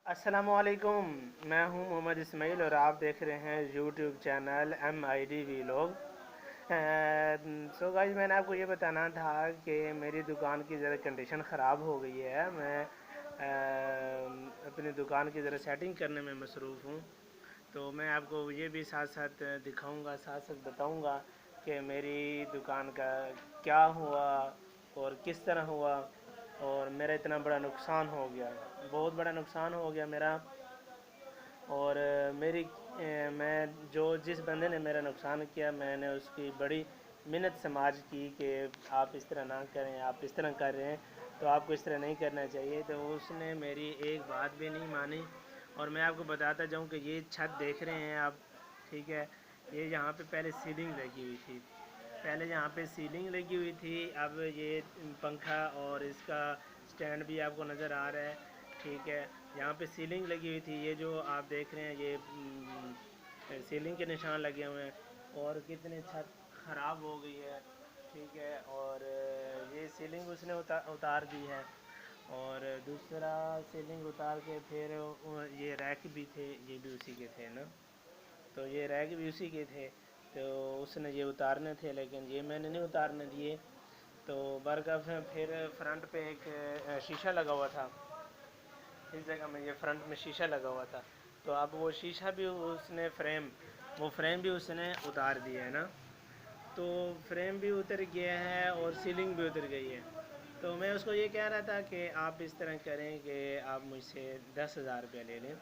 السلام علیکم، میں ہوں محمد اسماعیل اور آپ دیکھ رہے ہیں YouTube channel MID ویلوگ۔ So guys, میں نے آپ کو یہ بتانا تھا کہ میری دکان کی ذرا کنڈیشن خراب ہو گئی ہے۔ میں اپنی دکان کی ذرا سیٹنگ کرنے میں مصروف ہوں، تو میں آپ کو یہ بھی ساتھ ساتھ دکھاؤں گا، ساتھ ساتھ بتاؤں گا کہ میری دکان کا کیا ہوا اور کس طرح ہوا اور میرا اتنا بڑا نقصان ہو گیا، بہت بڑا نقصان ہو گیا میرا۔ اور میں جس بندے نے میرا نقصان کیا، میں نے اس کی بڑی منت سماج کی کہ آپ اس طرح نہ کریں، آپ اس طرح کر رہے ہیں تو آپ کو اس طرح نہیں کرنا چاہیے، تو اس نے میری ایک بات بھی نہیں مانی۔ اور میں آپ کو بتاتا جاؤں کہ یہ چھت دیکھ رہے ہیں آپ، ٹھیک ہے، یہ یہاں پہ پہلے سیلنگ لگی ہوئی تھی، اب یہ پنکھا اور اس کا سٹینڈ بھی آپ کو نظر آ رہا ہے، ٹھیک ہے۔ یہاں پہ سیلنگ لگی ہوئی تھی، یہ جو آپ دیکھ رہے ہیں یہ سیلنگ کے نشان لگے ہوئے ہیں، اور کتنی چھت خراب ہو گئی ہے، ٹھیک ہے۔ اور یہ سیلنگ اس نے اتار دی ہے، اور دوسرا سیلنگ اتار کے پھر یہ ریک بھی تھے، یہ بھی اسی کے تھے نا، تو یہ ریک بھی اسی کے تھے، تو اس نے یہ اتارنے تھے لیکن یہ میں نے نہیں اتارنے دیے۔ تو برکف پھر فرنٹ پہ ایک شیشہ لگا ہوا تھا، اس جگہ میں یہ فرنٹ میں شیشہ لگا ہوا تھا، تو اب وہ شیشہ بھی اس نے فریم بھی اس نے اتار دیا ہے نا، تو فریم بھی اتر گیا ہے اور سیلنگ بھی اتر گئی ہے۔ تو میں اس کو یہ کہہ رہا تھا کہ آپ اس طرح کریں کہ آپ مجھ سے 10,000 روپیہ لے لیں،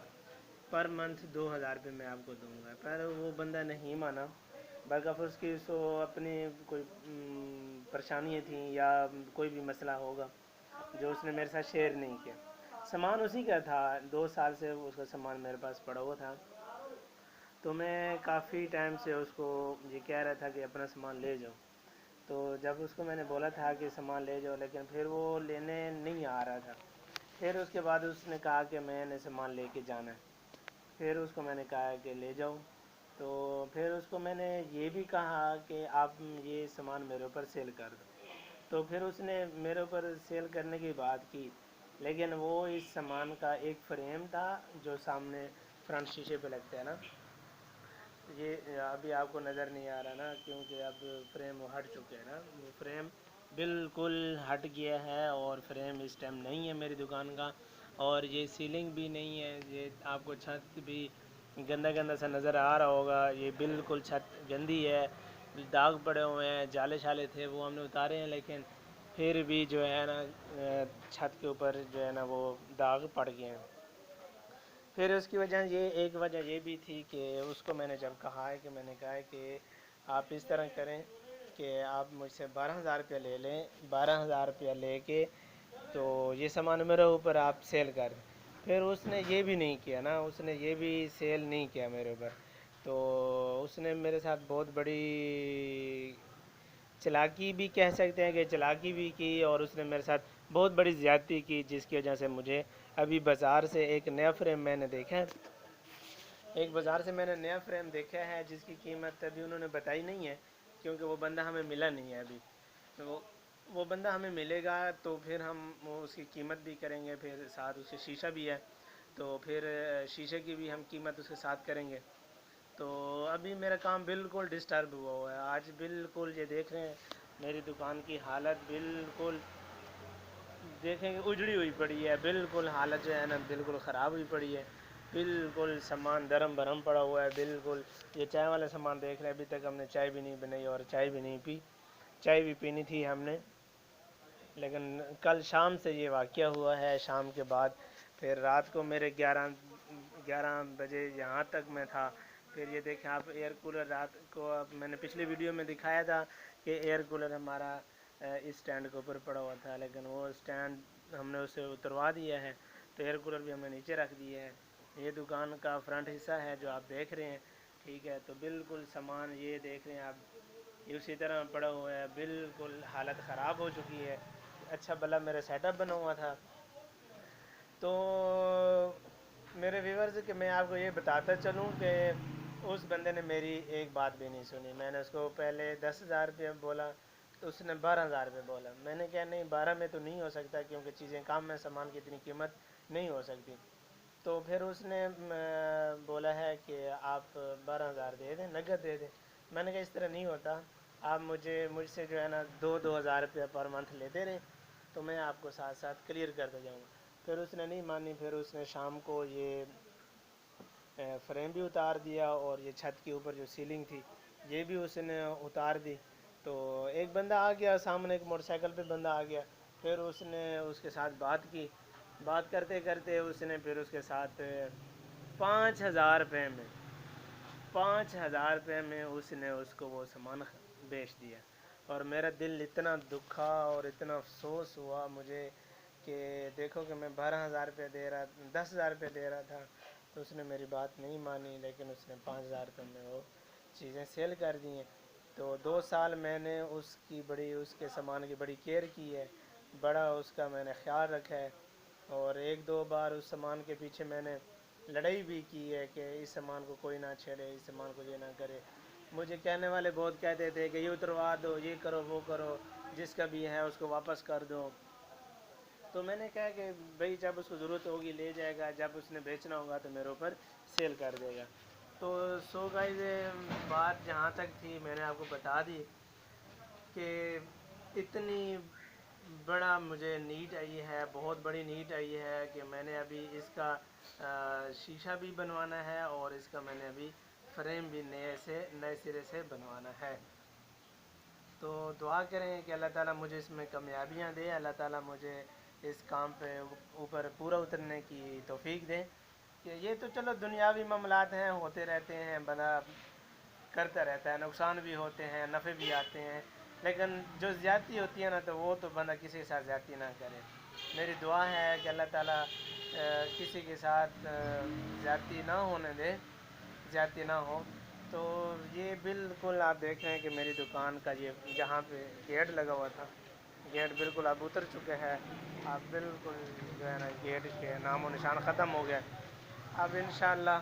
پر منتھ 2,000 روپے میں آپ کو دوں گا، پر وہ بندہ نہیں مانا۔ برکف اس کی اپنی کوئی پریشانیاں تھیں یا کوئی بھی مسئلہ ہوگا جو اس نے میرے ساتھ شیئر نہیں کیا۔ سامان اسی کا تھا، 2 سال سے اس کا سامان میرے پاس پڑا ہوا تھا، تو میں کافی ٹائم سے اس کو یہ کہہ رہا تھا کہ اپنا سامان لے جاؤ۔ تو جب اس کو میں نے بولا تھا کہ سامان لے جاؤ، لیکن پھر وہ لینے نہیں آ رہا تھا۔ پھر اس کے بعد اس نے کہا کہ میں نے سامان لے کے جانا ہے، پھر اس کو میں نے کہا کہ لے جاؤ، تو پھر اس کو میں نے یہ بھی کہا کہ آپ یہ سامان میرے اوپر سیل کر دو، تو پھر اس نے میرے اوپر سیل کرنے کی بات کی، لیکن وہ اس سامان کا ایک فریم تھا جو سامنے فرنٹ شیشے پہ لگتا ہے نا، یہ ابھی آپ کو نظر نہیں آ رہا نا کیونکہ اب فریم ہٹ چکے ہیں نا، وہ فریم بالکل ہٹ گیا ہے اور فریم اس ٹائم نہیں ہے میری دکان کا، اور یہ سیلنگ بھی نہیں ہے، یہ آپ کو چھت بھی گندا گندا سا نظر آ رہا ہوگا، یہ بالکل چھت گندی ہے، داغ پڑے ہوئے ہیں، جالے شالے تھے وہ ہم نے اتارے ہیں، لیکن پھر بھی جو ہے نا چھت کے اوپر جو ہے نا وہ داغ پڑ گئے ہیں۔ پھر اس کی ایک وجہ یہ بھی تھی کہ اس کو میں نے جب کہا ہے کہ آپ اس طرح کریں کہ آپ مجھ سے 12,000 روپیہ لے لیں، 12,000 روپیہ لے کے تو یہ سامان میرے اوپر آپ سیل کر دیں۔ پھر اس نے یہ بھی نہیں کیا نا، اس نے یہ بھی سیل نہیں کیا میرے اوپر، تو اس نے میرے ساتھ بہت بڑی چلاکی بھی کہہ سکتے ہیں کہ چلاکی بھی کی، اور اس نے میرے ساتھ بہت بڑی زیادتی کی، جس کی وجہ سے مجھے ابھی بازار سے ایک نیا فریم میں نے دیکھا ہے، جس کی قیمت ابھی انہوں نے بتائی نہیں ہے کیونکہ وہ بندہ ہمیں ملا نہیں ہے ابھی، وہ بندہ ہمیں ملے گا تو پھر ہم اس کی قیمت بھی کریں گے، پھر ساتھ اس کے شیشہ بھی ہے تو پھر شیشے کی بھی ہم قیمت اس کے ساتھ کریں گے۔ تو ابھی میرا کام بالکل ڈسٹرب ہوا ہے، آج بالکل یہ دیکھ رہے ہیں میری دکان کی حالت بالکل دیکھیں گے اجڑی ہوئی پڑی ہے، بالکل حالت جو ہے نا بالکل خراب ہوئی پڑی ہے، بالکل سامان درم برہم پڑا ہوا ہے، بالکل یہ چائے والا سامان دیکھ رہے ہیں، ابھی تک ہم نے چائے بھی نہیں بنائی اور چائے بھی نہیں پی، چائے بھی پینی تھی ہم نے، لیکن کل شام سے یہ واقعہ ہوا ہے۔ شام کے بعد پھر رات کو میرے 11 بجے یہاں تک میں تھا، پھر یہ دیکھیں آپ ایئر کولر رات کو، اب میں نے پچھلی ویڈیو میں دکھایا تھا کہ ایئر کولر ہمارا اس سٹینڈ کے اوپر پڑا ہوا تھا، لیکن وہ سٹینڈ ہم نے اسے اتروا دیا ہے، تو ایئر کولر بھی ہم نے نیچے رکھ دیا ہے۔ یہ دکان کا فرنٹ حصہ ہے جو آپ دیکھ رہے ہیں، ٹھیک ہے، تو بالکل سامان یہ دیکھ رہے ہیں آپ، یہ اسی طرح پڑا ہوا ہے، بالکل حالت خراب ہو چکی ہے۔ اچھا بھلا میرا سیٹ اپ بنا ہوا تھا۔ تو میرے ویورز کہ میں آپ کو یہ بتاتا چلوں کہ اس بندے نے میری ایک بات بھی نہیں سنی، میں نے اس کو پہلے 10,000 روپیہ بولا تو اس نے 12,000 روپے بولا، میں نے کہا نہیں 12 میں تو نہیں ہو سکتا کیونکہ چیزیں کام میں، سامان کی اتنی قیمت نہیں ہو سکتی۔ تو پھر اس نے بولا ہے کہ آپ 12,000 دے دیں، نقد دے دیں۔ میں نے کہا اس طرح نہیں ہوتا، آپ مجھ سے جو ہے نا 2,000 روپیہ پر منتھ لیتے رہے تو میں آپ کو ساتھ ساتھ کلیئر کرتا جاؤں گا۔ پھر اس نے نہیں مانی، پھر اس نے شام کو یہ فریم بھی اتار دیا اور یہ چھت کے اوپر جو سیلنگ تھی یہ بھی اس نے اتار دی۔ تو ایک بندہ آ گیا سامنے، ایک موٹر سائیکل پہ بندہ آ گیا، پھر اس نے اس کے ساتھ بات کی، بات کرتے کرتے اس نے پھر اس کے ساتھ 5,000 روپے میں 5,000 روپے میں اس نے اس کو وہ سامان بیچ دیا۔ اور میرا دل اتنا دکھا اور اتنا افسوس ہوا مجھے کہ دیکھو کہ میں 12,000 روپے دے رہا، 10,000 روپے دے رہا تھا تو اس نے میری بات نہیں مانی، لیکن اس نے 5,000 روپے میں وہ چیزیں سیل کر دی ہیں۔ تو 2 سال میں نے اس کے سامان کی بڑی کیئر کی ہے، بڑا اس کا میں نے خیال رکھا ہے، اور 1-2 بار اس سامان کے پیچھے میں نے لڑائی بھی کی ہے کہ اس سامان کو کوئی نہ چھیڑے، اس سامان کو یہ نہ کرے۔ مجھے کہنے والے بہت کہتے تھے کہ یہ اتروا دو، یہ کرو وہ کرو، جس کا بھی ہے اس کو واپس کر دو۔ تو میں نے کہا کہ بھئی جب اس کو ضرورت ہوگی لے جائے گا، جب اس نے بیچنا ہوگا تو میرے اوپر سیل کر دے گا۔ تو سو گائز بات جہاں تک تھی میں نے آپ کو بتا دی کہ اتنی بڑا مجھے نیڈ آئی ہے، بہت بڑی نیڈ آئی ہے کہ میں نے ابھی اس کا شیشہ بھی بنوانا ہے اور اس کا میں نے ابھی فریم بھی نئے سرے سے بنوانا ہے۔ تو دعا کریں کہ اللہ تعالیٰ مجھے اس میں کامیابیاں دے، اللہ تعالیٰ مجھے اس کام پہ اوپر پورا اترنے کی توفیق دے۔ کہ یہ تو چلو دنیاوی معاملات ہیں، ہوتے رہتے ہیں، بندہ کرتا رہتا ہے، نقصان بھی ہوتے ہیں، نفع بھی آتے ہیں، لیکن جو زیادتی ہوتی ہے نا تو وہ تو بندہ کسی کے ساتھ زیادتی نہ کرے۔ میری دعا ہے کہ اللہ تعالیٰ کسی کے ساتھ زیادتی نہ ہونے دے، زیادتی نہ ہو۔ تو یہ بالکل آپ دیکھ رہے ہیں کہ میری دکان کا یہ جہاں پہ گیٹ لگا ہوا تھا، گیٹ بالکل اب اتر چکے ہے، اب بالکل جو ہے نا گیٹ کے نام و نشان ختم ہو گیا۔ اب انشاءاللہ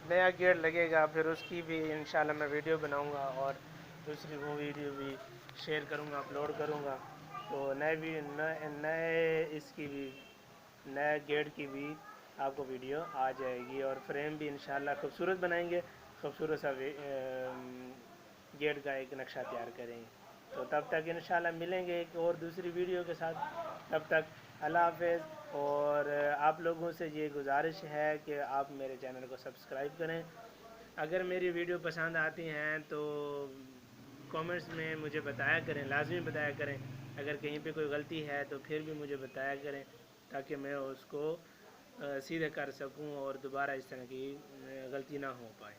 نیا گیٹ لگے گا، پھر اس کی بھی انشاءاللہ میں ویڈیو بناؤں گا اور دوسری وہ ویڈیو بھی شیئر کروں گا، اپلوڈ کروں گا۔ تو نئے اس کی بھی نئے گیٹ کی بھی آپ کو ویڈیو آ جائے گی، اور فریم بھی انشاءاللہ خوبصورت بنائیں گے، خوبصورت سا گیٹ کا ایک نقشہ تیار کریں گے۔ تو تب تک انشاءاللہ ملیں گے ایک اور دوسری ویڈیو کے ساتھ، تب تک اللہ حافظ۔ اور آپ لوگوں سے یہ گزارش ہے کہ آپ میرے چینل کو سبسکرائب کریں۔ اگر میری ویڈیو پسند آتی ہیں تو کامنٹس میں مجھے بتایا کریں، لازمی بتایا کریں۔ اگر کہیں پہ کوئی غلطی ہے تو پھر بھی مجھے بتایا کریں تاکہ میں اس کو سیدھے کر سکوں اور دوبارہ اس طرح کی غلطی نہ ہو پائے۔